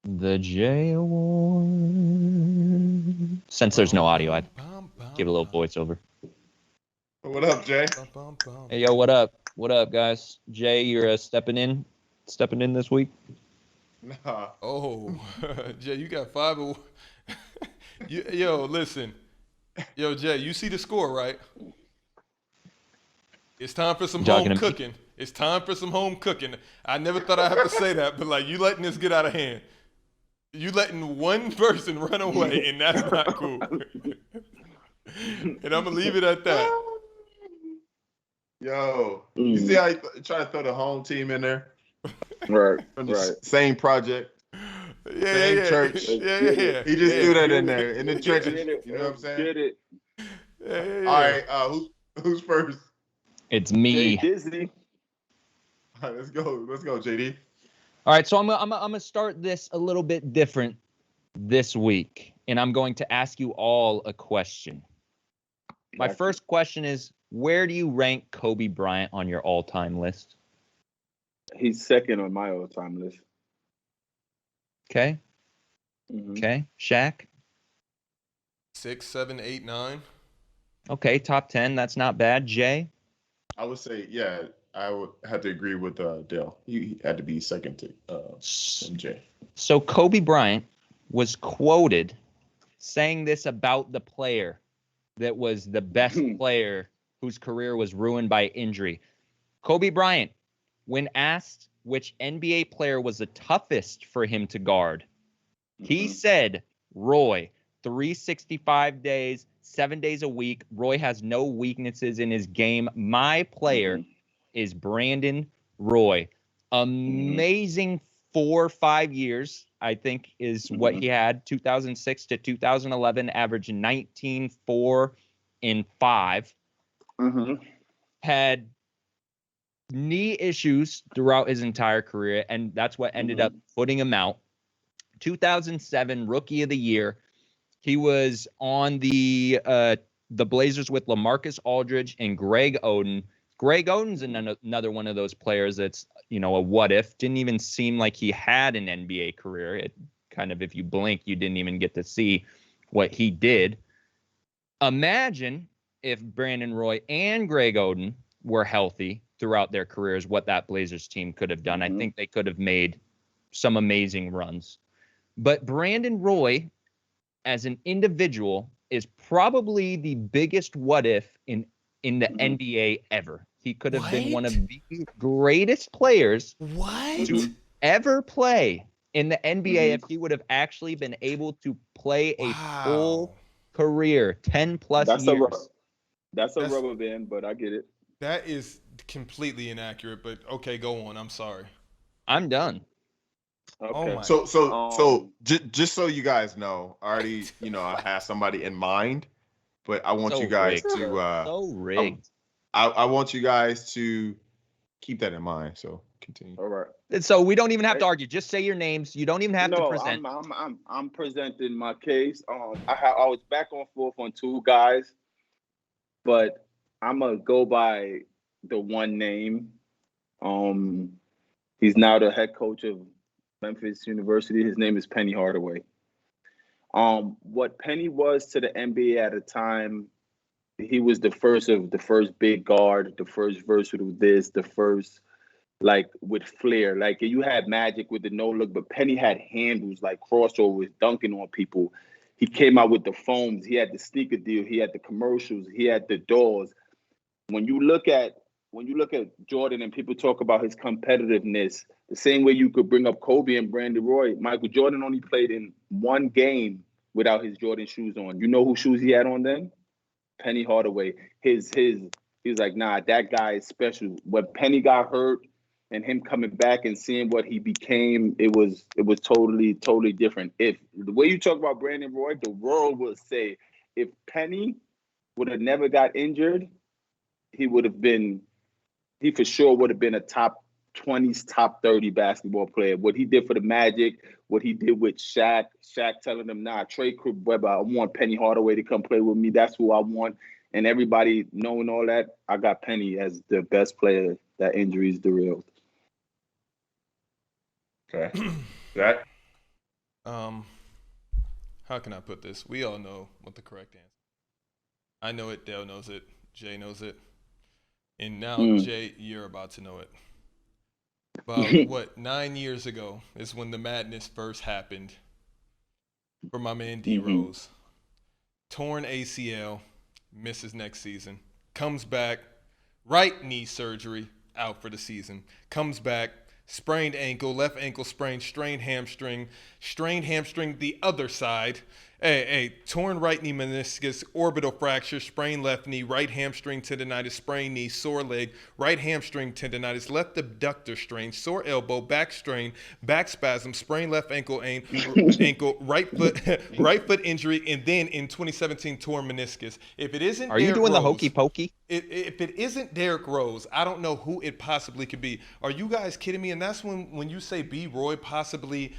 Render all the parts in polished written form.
The J Award. Since there's no audio, I'd give a little voiceover. What up, Jay? Hey, yo, what up? What up, guys? Jay, you're stepping in this week? Nah. Oh, Jay, you got five. Yo, listen. Yo, Jay, you see the score, right? It's time for some home cooking. It's time for some home cooking. I never thought I'd have to say that, but like you letting this get out of hand. You letting one person run away, and that's not cool. And I'm gonna leave it at that. Yo, you see how he try to throw the home team in there? Right, From the right. Same project, same church. Yeah. He just threw that in there in the trenches. You know what I'm saying? Get it. All right, who's first? It's me. Jay Dizzy. All right, let's go, JD. All right, so I'm gonna start this a little bit different this week, and I'm going to ask you all a question. My first question is, where do you rank Kobe Bryant on your all-time list? He's second on my all-time list. Okay. Mm-hmm. Okay. Shaq? 6, 7, 8, 9. Okay, top 10. That's not bad. Jay? I would say, yeah, I would have to agree with Dale. He had to be second to MJ. So Kobe Bryant was quoted saying this about the player that was the best player whose career was ruined by injury. Kobe Bryant, when asked which NBA player was the toughest for him to guard, he said, Roy, 365 days, 7 days a week. Roy has no weaknesses in his game. My player is Brandon Roy. Amazing 4 or 5 years, I think, is what he had. 2006 to 2011, averaged 19, 4, and 5. Had knee issues throughout his entire career, and that's what ended up putting him out. 2007, Rookie of the Year. He was on the Blazers with LaMarcus Aldridge and Greg Oden. Greg Oden's another one of those players that's, a what if. Didn't even seem like he had an NBA career. It kind of, if you blink, you didn't even get to see what he did. Imagine if Brandon Roy and Greg Oden were healthy throughout their careers, what that Blazers team could have done. I think they could have made some amazing runs. But Brandon Roy, as an individual, is probably the biggest what if in the NBA ever. He could have been one of the greatest players to ever play in the NBA if he would have actually been able to play a full career, 10 plus years. That's a rubber band, but I get it. That is completely inaccurate, but okay, go on. I'm sorry. I'm done. Okay. So just so you guys know, I already, I have somebody in mind, but I want you guys to so rigged. I want you guys to keep that in mind. So continue. All right. So we don't even have to argue. Just say your names. You don't even have to present. I'm presenting my case. I was back and forth on two guys, but I'm gonna go by the one name. He's now the head coach of Memphis University. His name is Penny Hardaway. What Penny was to the NBA at the time, he was the first big guard, the first versatile the first with flair. Like you had Magic with the no look, but Penny had handles like crossovers, dunking on people. He came out with the foams. He had the sneaker deal. He had the commercials. He had the doors. When you look at Jordan and people talk about his competitiveness, the same way you could bring up Kobe and Brandon Roy, Michael Jordan only played in one game without his Jordan shoes on. You know whose shoes he had on then? Penny Hardaway. He was like, nah, that guy is special. When Penny got hurt and him coming back and seeing what he became, it was totally, totally different. If the way you talk about Brandon Roy, the world will say if Penny would have never got injured, he for sure would have been a top 20s, top 30 basketball player. What he did for the Magic, what he did with Shaq telling him, nah, trade Webber, I want Penny Hardaway to come play with me. That's who I want. And everybody knowing all that, I got Penny as the best player that injuries derailed. Okay. That? How can I put this? We all know what the correct answer. I know it. Dale knows it. Jay knows it. And now, Jay, you're about to know it. About 9 years ago is when the madness first happened for my man D Rose. Torn ACL, misses next season. Comes back, right knee surgery, out for the season. Comes back, sprained ankle, left ankle sprained, strained hamstring the other side. Torn right knee meniscus, orbital fracture, sprained left knee, right hamstring tendonitis, sprained knee, sore leg, right hamstring tendonitis, left abductor strain, sore elbow, back strain, back spasm, sprained left ankle, right foot injury, and then in 2017 torn meniscus. If it isn't, are you doing the hokey pokey? If it isn't Derrick Rose, I don't know who it possibly could be. Are you guys kidding me? And that's when you say B. Roy possibly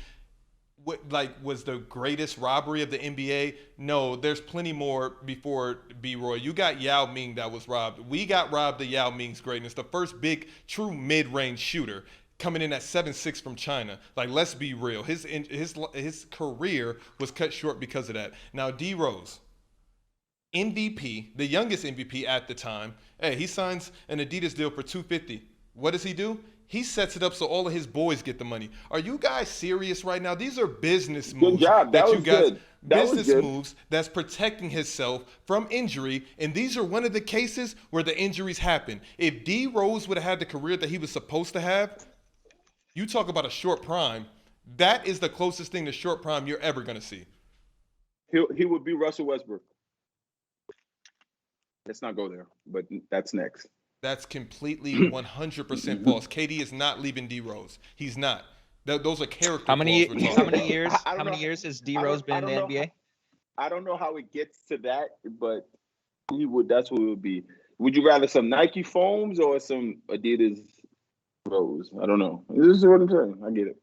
was the greatest robbery of the NBA. No, there's plenty more before B. Roy. You got Yao Ming that was robbed. We got robbed of Yao Ming's greatness. The first big true mid-range shooter coming in at 7'6" from China. Like, let's be real. His career was cut short because of that. Now, D. Rose, MVP, the youngest MVP at the time. Hey, he signs an Adidas deal for $250. What does he do? He sets it up so all of his boys get the money. Are you guys serious right now? These are business moves. Good job. That was good. Business moves that's protecting himself from injury, and these are one of the cases where the injuries happen. If D. Rose would have had the career that he was supposed to have, you talk about a short prime. That is the closest thing to short prime you're ever going to see. He would be Russell Westbrook. Let's not go there, but that's next. That's completely 100% false. KD is not leaving D. Rose. He's not. Those are character. How many years? How many years has D. Rose been in the NBA? I don't know how it gets to that, but he would. That's what it would be. Would you rather some Nike foams or some Adidas Rose? I don't know. This is what I'm saying. I get it.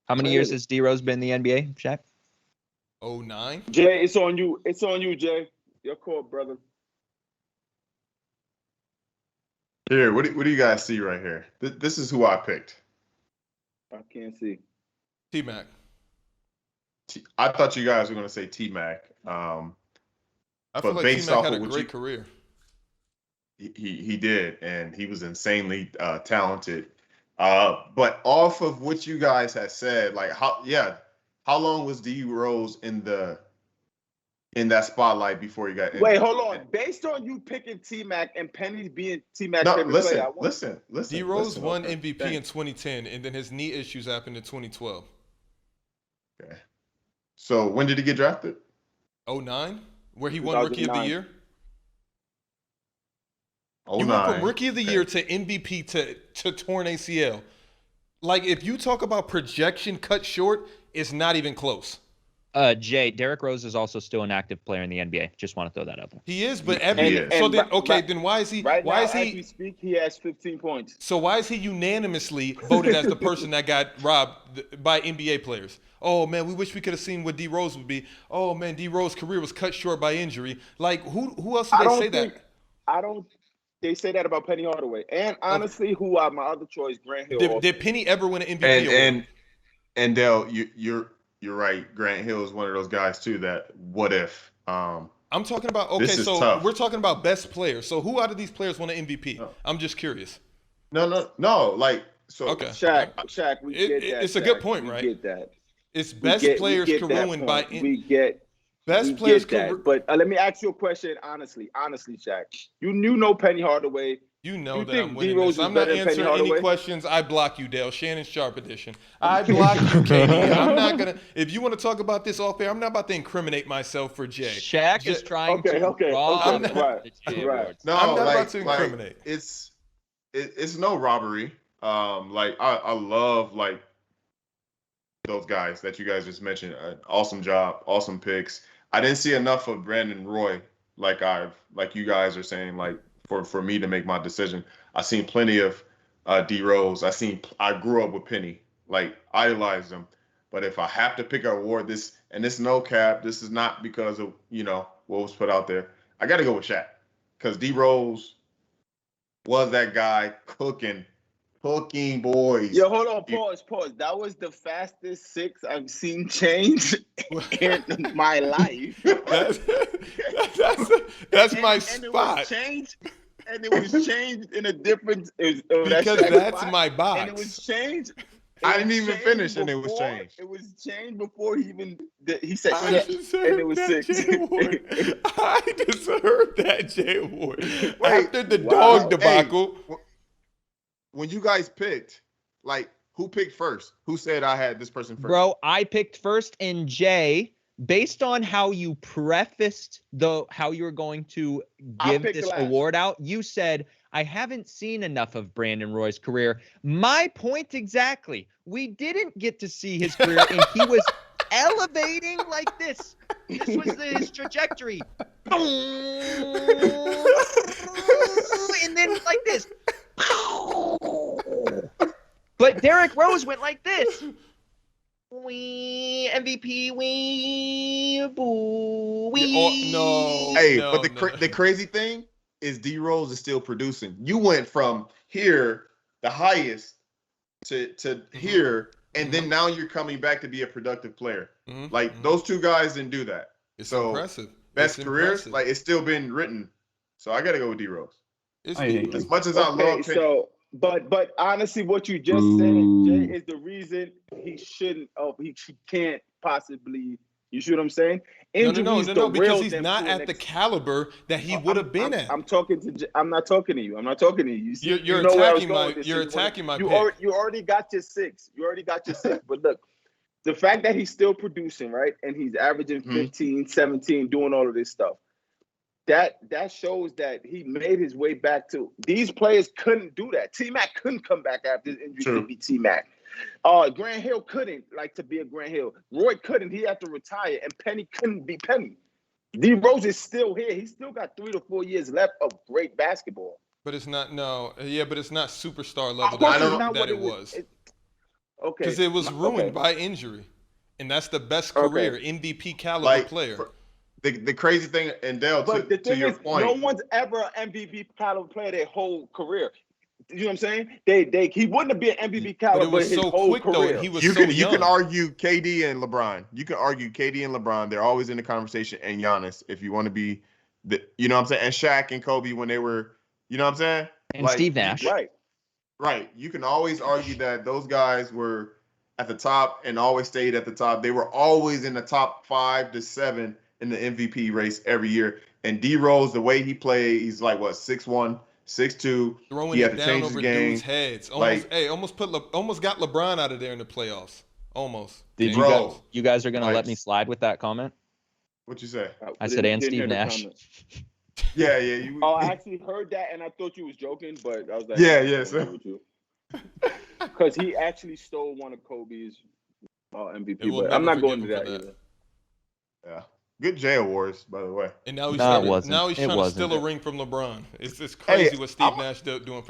How many years has D. Rose been in the NBA, Shaq? 09. Jay, it's on you. It's on you, Jay. Your call, brother. Here, what do you guys see right here? This is who I picked. I can't see. T-Mac. I thought you guys were going to say T-Mac. I feel like T-Mac had a great career. He did, and he was insanely talented. But off of what you guys had said, like how long was D. Rose in that spotlight before he got injured? Wait, hold on. Based on you picking T-Mac and Penny being T-Mac's favorite player, listen. D. Rose won MVP in 2010, and then his knee issues happened in 2012. Okay. So when did he get drafted? 09, where he won Rookie of the Year. 09. You went from Rookie of the Year to MVP to torn ACL. Like, if you talk about projection cut short, it's not even close. Jay, Derrick Rose is also still an active player in the NBA. Just want to throw that out there. He is, but then why is he? Right why now, is he? As we speak, he has 15 points. So why is he unanimously voted as the person that got robbed by NBA players? Oh man, we wish we could have seen what D. Rose would be. Oh man, D. Rose's career was cut short by injury. Like who else did they say that? They say that about Penny Hardaway, and honestly, who are my other choice, Grant Hill. Did Penny ever win an MVP award? And Dale, you're right. Grant Hill is one of those guys too. That what if? I'm talking about so tough. We're talking about best players. So who out of these players won an MVP? No. I'm just curious. No. Like so. Okay. Shaq, we get that. It's a good point, right? We get that. It's best players ruined by. Best players that. But let me ask you a question honestly, Shaq. You know Penny Hardaway. You know that I'm winning this. I'm not answering any questions. I block you, Dale. Shannon Sharp edition. I block you, KD. I'm not going to – if you want to talk about this off air, I'm not about to incriminate myself for Jay. Shaq is trying to rob the Jay Awards. No, I'm not about to incriminate. It's no robbery. I love, those guys that you guys just mentioned. Awesome job. Awesome picks. I didn't see enough of Brandon Roy like you guys are saying, for me to make my decision. I seen plenty of D. Rose. I grew up with Penny, idolized him. But if I have to pick an award, this no cap, this is not because of, what was put out there. I got to go with Shaq because D. Rose was that guy cooking Cooking boys. Yo, hold on, pause. That was the fastest 6 I've seen change in my life. That's my And spot. It was changed in a different. Because that's my box. And it was changed. I didn't even finish, and it was changed. It was changed before he even. He said, I "Shit," deserve and it was that 6. J Award. I deserve that J Award. Wait, After the wow. dog debacle. Hey, when you guys picked, like, who picked first? Who said I had this person first? Bro, I picked first, and Jay, based on how you prefaced how you were going to give picked this last. award out, you said, I haven't seen enough of Brandon Roy's career. My point exactly. We didn't get to see his career, and he was elevating like this. This was his trajectory. And then like this. But Derrick Rose went like this. Wee, MVP, wee, boo, wee. No. Hey, no, but no. the crazy thing is D Rose is still producing. You went from here, the highest, to here, and then now you're coming back to be a productive player. Like those two guys didn't do that. It's so impressive. Best It's careers, impressive. like it's still been written. So I gotta go with D Rose. It's As much as I love Penny. So, but honestly, what you just said, Jay, is the reason he shouldn't. He can't possibly. You see what I'm saying? No, Injuries because he's them not to at an the ex- caliber that he would have been at. I'm talking to. I'm not talking to you. I'm not talking to you. You see, You're you know where I was attacking going my. with this. You're You attacking my you pick. you already got your 6. You already got your 6. But look, the fact that he's still producing, right, and he's averaging 15, 17, doing all of this stuff. That shows that he made his way back to. These players couldn't do that. T-Mac couldn't come back after his injury to be T-Mac. Grant Hill couldn't, to be a Grant Hill. Roy couldn't. He had to retire. And Penny couldn't be Penny. D Rose is still here. He's still got 3 to 4 years left of great basketball. But it's not but it's not superstar level that it was. Okay. Because it was ruined by injury. And that's the best career, MVP caliber player. The crazy thing, and Dale, to your point, no one's ever an MVP caliber player their whole career. You know what I'm saying? He wouldn't be an MVP caliber. But it was his so whole quick career. though. He was you so young. You can argue KD and LeBron. You can argue KD and LeBron. They're always in the conversation. And Giannis, if you want to be, you know what I'm saying? And Shaq and Kobe when they were, you know what I'm saying? And Steve Nash. Right. You can always argue that those guys were at the top and always stayed at the top. They were always in the top 5 to 7 in the MVP race every year. And D Rose, the way he played, he's like 6'1", 6'2". Throwing he had it to down change over his game. dudes' heads. Almost got LeBron out of there in the playoffs. Almost. Did you guys are gonna let me slide with that comment? What'd you say? I said, and Steve Nash. Yeah. I actually heard that, and I thought you was joking, but I was like, yeah. Because he actually stole one of Kobe's MVP. We'll But I'm never not going to forgive him that for either. Yeah. Good J Awards, by the way. And now he's No, it trying wasn't. to It wasn't. steal a ring from LeBron. It's crazy what Steve Nash doing for